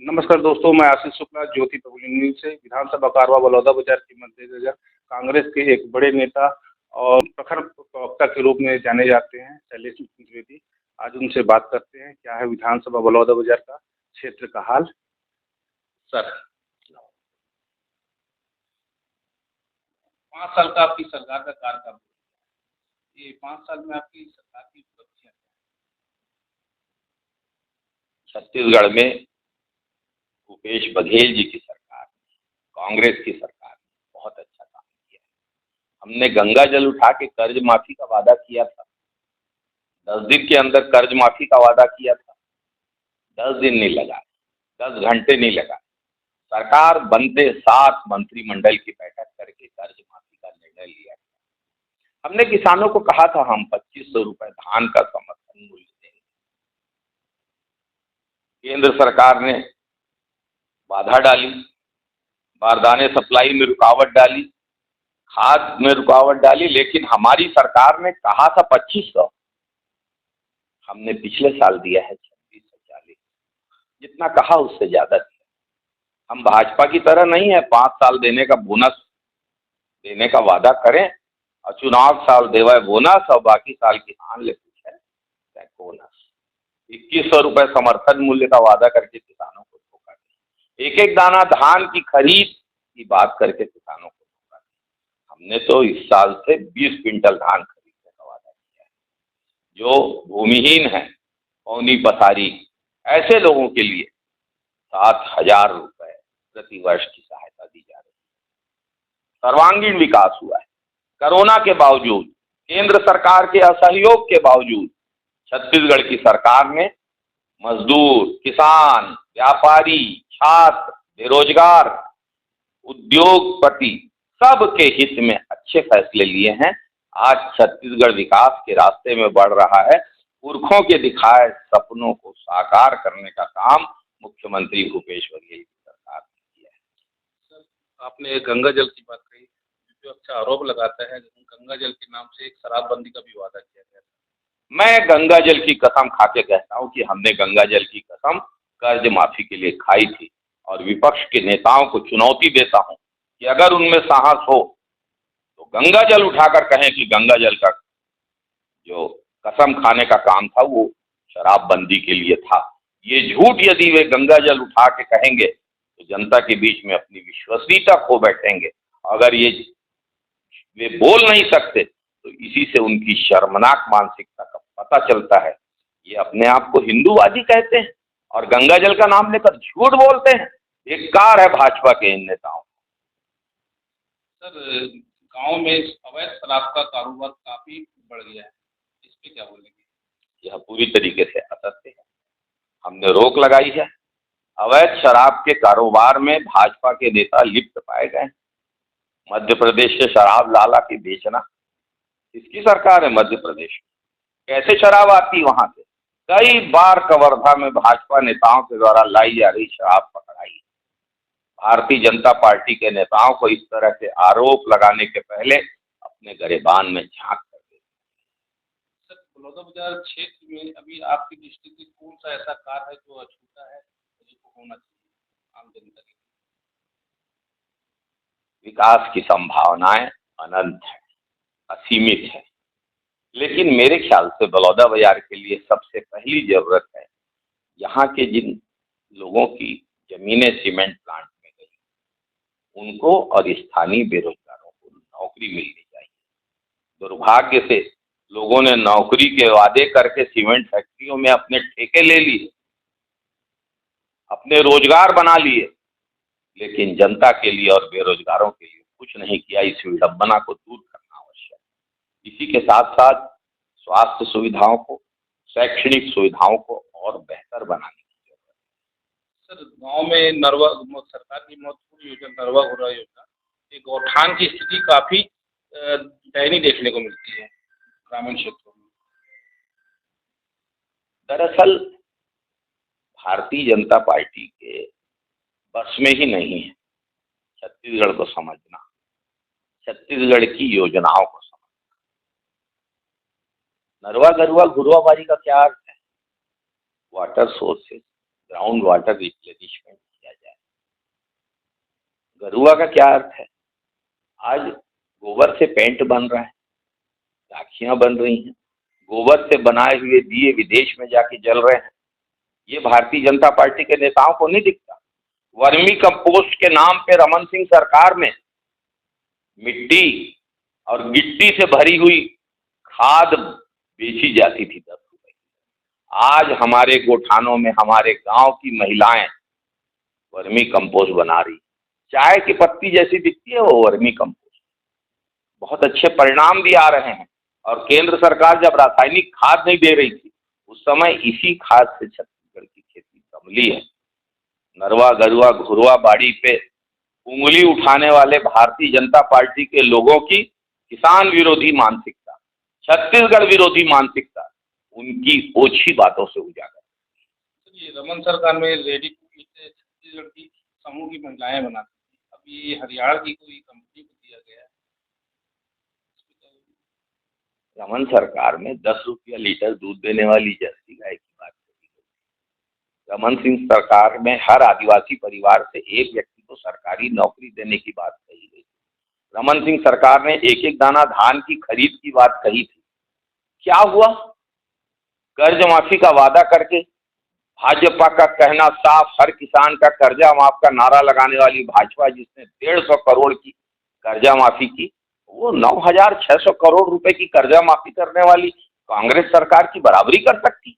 नमस्कार दोस्तों, मैं आशीष शुक्ला ज्योति पब्लिक न्यूज से। विधानसभा कारवा बलौदाबाजार के मद्देनजर कांग्रेस के एक बड़े नेता और प्रखर प्रवक्ता के रूप में जाने जाते हैं शैलेश द्विवेदी। आज उनसे बात करते हैं, क्या है विधानसभा बलौदाबाजार का क्षेत्र का हाल। सर, 5 साल का आपकी सरकार का कार्यकाल, ये 5 साल में आपकी सरकार की उपलब्धियां। छत्तीसगढ़ में भूपेश बघेल जी की सरकार, कांग्रेस की सरकार ने बहुत अच्छा काम किया है। हमने गंगा जल उठा के कर्ज माफी का वादा किया था। 10 दिन के अंदर कर्ज माफी का वादा किया था। 10 दिन नहीं लगा, 10 घंटे नहीं लगा। सरकार बनते साथ मंत्रिमंडल की बैठक करके कर्ज माफी का निर्णय लिया। हमने किसानों को कहा था हम 2500 रुपए धान का समर्थन मूल्य देंगे। केंद्र सरकार ने बाधा डाली, बारदाने सप्लाई में रुकावट डाली, खाद में रुकावट डाली, लेकिन हमारी सरकार ने कहा था 2500, हमने पिछले साल दिया है 2640। जितना कहा उससे ज्यादा दिया। हम भाजपा की तरह नहीं है 5 साल देने का बोनस देने का वादा करें और चुनाव साल देवा बोनस और बाकी साल किसान ले पूछे बोनस। 2100 रुपए समर्थन मूल्य का वादा करके किसानों को धोखा दिया। एक एक दाना धान की खरीद की बात करके किसानों को धोखा दिया। हमने तो इस साल से 20 क्विंटल धान खरीदने का वादा किया है। जो भूमिहीन है, पौनी पथारी, ऐसे लोगों के लिए 7000 रुपए प्रति वर्ष की सहायता दी जा रही है। सर्वांगीण विकास हुआ है। कोरोना के बावजूद, केंद्र सरकार के असहयोग के बावजूद छत्तीसगढ़ की सरकार ने मजदूर, किसान, व्यापारी, छात्र, बेरोजगार, उद्योगपति सबके हित में अच्छे फैसले लिए हैं। आज छत्तीसगढ़ विकास के रास्ते में बढ़ रहा है। पुरखों के दिखाए सपनों को साकार करने का काम मुख्यमंत्री भूपेश बघेल की सरकार ने किया है। सर, आपने गंगा जल की बात कही, जो अच्छा आरोप लगाता है गंगा जल के नाम से एक शराबबंदी का भी वादा किया गया। मैं गंगा जल की कसम खा के कहता हूं कि हमने गंगा जल की कसम कर्ज माफी के लिए खाई थी और विपक्ष के नेताओं को चुनौती देता हूं कि अगर उनमें साहस हो तो गंगा जल उठाकर कहें कि गंगा जल का जो कसम खाने का काम था वो शराबबंदी के लिए था। ये झूठ यदि वे गंगा जल उठा के कहेंगे तो जनता के बीच में अपनी विश्वसनीयता खो बैठेंगे। अगर ये वे बोल नहीं सकते तो इसी से उनकी शर्मनाक मानसिकता का पता चलता है। ये अपने आप को हिंदूवादी कहते हैं और गंगा जल का नाम लेकर झूठ बोलते हैं। धिक्कार है भाजपा के इन नेताओं। सर, गांव में अवैध शराब का कारोबार काफी बढ़ गया है, इस पे क्या बोलेंगे? यह पूरी तरीके से असत्य है। हमने रोक लगाई है। अवैध शराब के कारोबार में भाजपा के नेता लिप्त पाए गए। मध्य प्रदेश से शराब ला के बेचना इसकी सरकार है। मध्य प्रदेश कैसे शराब आती वहां से? कई बार कवर्धा में भाजपा नेताओं के द्वारा लाई जा रही शराब पकड़ाई। भारतीय जनता पार्टी के नेताओं को इस तरह के आरोप लगाने के पहले अपने गरेबान में झांक कर दे। सर, बलौदाबाजार क्षेत्र में अभी आपकी दृष्टि से कौन सा ऐसा कार्य है जो अछूता है, जिसको होना चाहिए आम जनता के? विकास की संभावनाएं अनंत है, असीमित है, लेकिन मेरे ख्याल से बलौदाबाजार के लिए सबसे पहली जरूरत है यहाँ के जिन लोगों की जमीनें सीमेंट प्लांट में गई उनको और स्थानीय बेरोजगारों को नौकरी मिलनी चाहिए। दुर्भाग्य से लोगों ने नौकरी के वादे करके सीमेंट फैक्ट्रियों में अपने ठेके ले लिए, अपने रोजगार बना लिए, लेकिन जनता के लिए और बेरोजगारों के लिए कुछ नहीं किया। इस विडंबना को दूर करना आवश्यक है। इसी के साथ साथ स्वास्थ्य सुविधाओं को, शैक्षणिक सुविधाओं को और बेहतर बनाने की जरूरत है। सर, गांव में नरवा सरकार की महत्वपूर्ण योजना नरवा घुरा योजना, ये गौठान की स्थिति काफी दयनीय देखने को मिलती है ग्रामीण क्षेत्रों में। दरअसल भारतीय जनता पार्टी के बस में ही नहीं है छत्तीसगढ़ को समझना, छत्तीसगढ़ की योजनाओं को समझना। नरवा गरुआ घुरुआ बारी का क्या अर्थ है? Water sources, ground water replenishment किया जाए। गरुआ का क्या अर्थ है? आज गोबर से पेंट बन रहा है, राखियां बन रही हैं, गोबर से बनाए हुए दिए विदेश में जाके जल रहे हैं। ये भारतीय जनता पार्टी के नेताओं को नहीं दिखता। वर्मी कंपोस्ट के नाम पे रमन सिंह सरकार में मिट्टी और गिट्टी से भरी हुई खाद बेची जाती थी 10 रुपए। आज हमारे गोठानों में हमारे गांव की महिलाएं वर्मी कंपोस्ट बना रही, चाय की पत्ती जैसी दिखती है वो वर्मी कंपोस्ट। बहुत अच्छे परिणाम भी आ रहे हैं। और केंद्र सरकार जब रासायनिक खाद नहीं दे रही थी उस समय इसी खाद से छत्तीसगढ़ की खेती कमली है। नरवा गरुआ घुरवा बाड़ी पे उंगली उठाने वाले भारतीय जनता पार्टी के लोगों की किसान विरोधी मानसिकता, छत्तीसगढ़ विरोधी मानसिकता उनकी ओछी बातों से उजागर। ये रमन सरकार में रेडी टू ईट छत्तीसगढ़ की समूह की महिलाएं बनाती थी, अभी हरियाणा की कोई कंपनी को दिया गया है। रमन सरकार में 10 रुपया लीटर दूध देने वाली जर्सी गाय की बात कही गई। रमन सिंह सरकार में हर आदिवासी परिवार से एक व्यक्ति को सरकारी नौकरी देने की बात कही गई। रमन सिंह सरकार ने एक एक दाना धान की खरीद की बात कही थी। क्या हुआ? कर्ज माफी का वादा करके भाजपा का कहना साफ, हर किसान का कर्जा माफ का नारा लगाने वाली भाजपा जिसने 150 करोड़ की कर्जा माफी की, वो 9,600 करोड़ रुपए की कर्जा माफी करने वाली कांग्रेस सरकार की बराबरी कर सकती?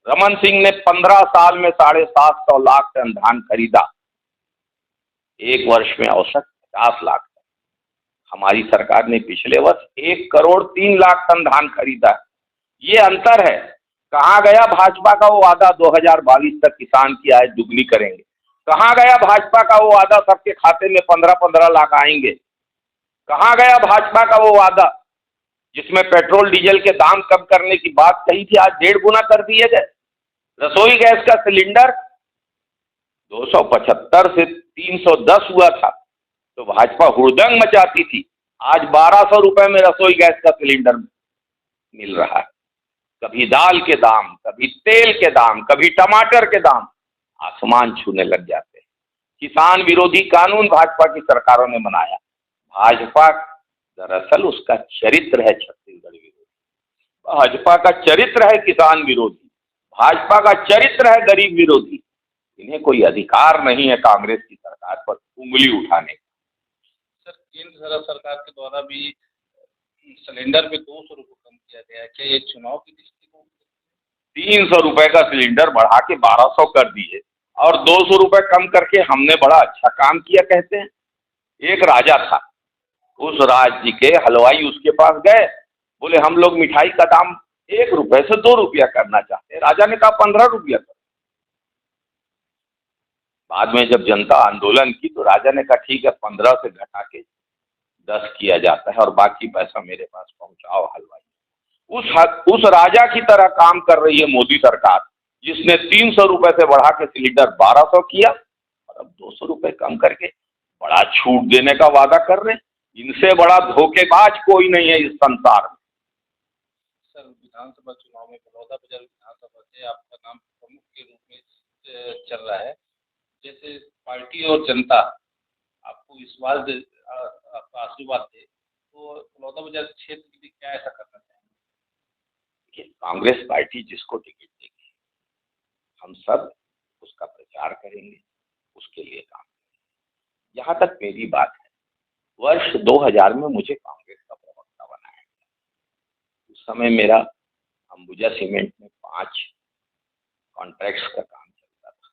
रमन सिंह ने 15 साल में 750 लाख टन धान खरीदा, एक वर्ष में औसत 50 लाख टन। हमारी सरकार ने पिछले वर्ष 1 करोड़ 3 लाख टन धान खरीदा। ये अंतर है। कहाँ गया भाजपा का वो वादा 2022 तक किसान की आय दुगनी करेंगे? कहाँ गया भाजपा का वो वादा सबके खाते में 15-15 लाख आएंगे? कहाँ गया भाजपा का वो वादा जिसमें पेट्रोल डीजल के दाम कम करने की बात कही थी, आज 1.5 गुना कर दिए गए। रसोई गैस का सिलेंडर 275 से 310 हुआ था तो भाजपा हुड़दंग मचाती थी, आज 1200 रुपए में रसोई गैस का सिलेंडर मिल रहा है। कभी दाल के दाम, कभी तेल के दाम, कभी टमाटर के दाम आसमान छूने लग जाते हैं। किसान विरोधी कानून भाजपा की सरकारों ने बनाया। भाजपा दरअसल उसका चरित्र है छत्तीसगढ़ विरोधी, भाजपा का चरित्र है किसान विरोधी, भाजपा का चरित्र है गरीब विरोधी। इन्हें कोई अधिकार नहीं है कांग्रेस की सरकार पर उंगली उठाने का। सर, केंद्र सरकार के द्वारा भी सिलेंडर पे 200 रुपये कम किया गया है, क्या ये चुनाव की दृष्टिकोण? 300 रुपए का सिलेंडर बढ़ा के 1200 कर दिए और 200 रुपए कम करके हमने बड़ा अच्छा काम किया कहते हैं। एक राजा था, उस राज्य के हलवाई उसके पास गए, बोले हम लोग मिठाई का दाम 1 रुपए से 2 रुपया करना चाहते हैं। राजा ने कहा 15 रुपया कर। बाद में जब जनता आंदोलन की तो राजा ने कहा ठीक है 15 से घटा के 10 किया जाता है और बाकी पैसा मेरे पास पहुंचाओ हलवाई। उस राजा की तरह काम कर रही है मोदी सरकार, जिसने 300 रुपए से बढ़ा के सिलेंडर 1200 किया और अब 200 रुपए कम करके बड़ा छूट देने का वादा कर रहे हैं। इनसे बड़ा धोखेबाज कोई नहीं है इस संसार में। सर, विधानसभा चुनाव में बलौदाबाजार विधानसभा से आपका नाम प्रमुख के रूप में चल रहा है। जैसे पार्टी और जनता आपको विश्वास दे, आपका आशीर्वाद दे, तो बलौदाबाजार क्षेत्र के लिए क्या ऐसा करना चाहेंगे? कांग्रेस पार्टी जिसको टिकट देगी हम सब उसका प्रचार करेंगे, उसके लिए काम करेंगे। जहां तक मेरी बात है, वर्ष 2000 में मुझे कांग्रेस का प्रवक्ता बनाया गया। उस समय मेरा अंबुजा सीमेंट में 5 कॉन्ट्रैक्ट्स का काम चलता था।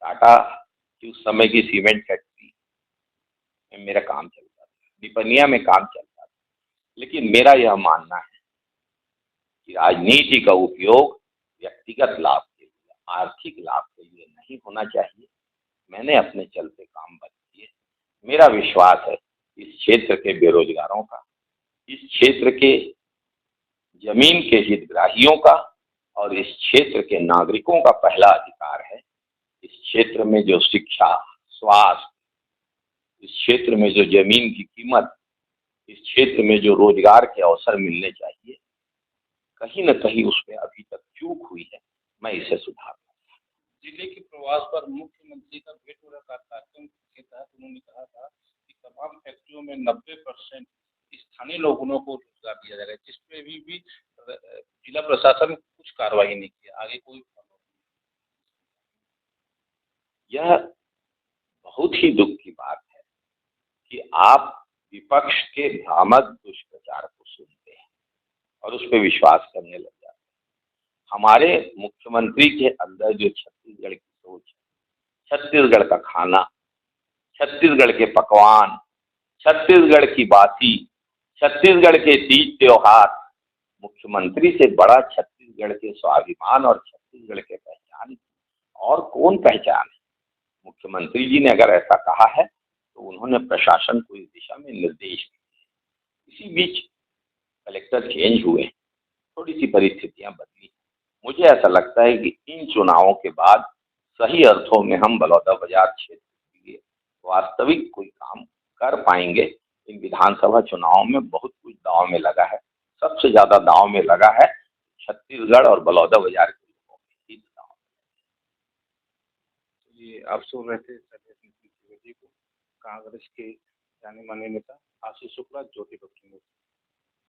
टाटा की उस समय की सीमेंट फैक्ट्री में मेरा काम चलता था, निपनिया में काम चलता था। लेकिन मेरा यह मानना है कि राजनीति का उपयोग व्यक्तिगत लाभ के लिए, आर्थिक लाभ के लिए नहीं होना चाहिए। मैंने अपने चलते काम बंद किए। मेरा विश्वास है इस क्षेत्र के बेरोजगारों का, इस क्षेत्र के जमीन के हितग्राहियों का और इस क्षेत्र के नागरिकों का पहला अधिकार है इस क्षेत्र में जो शिक्षा, स्वास्थ्य, इस क्षेत्र में जो जमीन की कीमत, इस क्षेत्र में जो रोजगार के अवसर मिलने चाहिए, कहीं न कहीं उसमें अभी तक चूक हुई है। मैं इसे सुधारना चाहता हूं। जिले के प्रवास पर मुख्यमंत्री का भेंट मुलाकात कार्यक्रम के तहत उन्होंने कहा था कि तमाम फैक्ट्रियों में 90% स्थानीय लोगों को रोजगार दिया जाएगा, जिस पे भी जिला प्रशासन ने कुछ कार्रवाई नहीं की, आगे कोई यह बहुत ही दुख की बात है कि आप विपक्ष के भ्रामक दुष्प्रचार को सुनते हैं और उस पर विश्वास करने लग जाते हैं। हमारे मुख्यमंत्री के अंदर जो छत्तीसगढ़ की सोच है, छत्तीसगढ़ का खाना, छत्तीसगढ़ के पकवान, छत्तीसगढ़ की बासी, छत्तीसगढ़ के तीज त्योहार, मुख्यमंत्री से बड़ा छत्तीसगढ़ के स्वाभिमान और छत्तीसगढ़ के पहचान और कौन पहचान है। मुख्यमंत्री जी ने अगर ऐसा कहा है तो उन्होंने प्रशासन को इस दिशा में निर्देश दिए। इसी बीच कलेक्टर चेंज हुए, थोड़ी सी परिस्थितियां बदली। मुझे ऐसा लगता है कि इन चुनावों के बाद सही अर्थों में हम बलौदाबाजार क्षेत्र के लिए वास्तविक कोई काम कर पाएंगे। इन विधानसभा चुनावों में बहुत कुछ दांव में लगा है, सबसे ज्यादा दांव में लगा है छत्तीसगढ़ और बलौदाबाजार के लोगों के हित दांव। ये आप सुन रहे थे शैलेश नितिन त्रिवेदी को, कांग्रेस के जाने माने नेता आशीष शुक्ला, ज्योति बब्बर न्यूज़।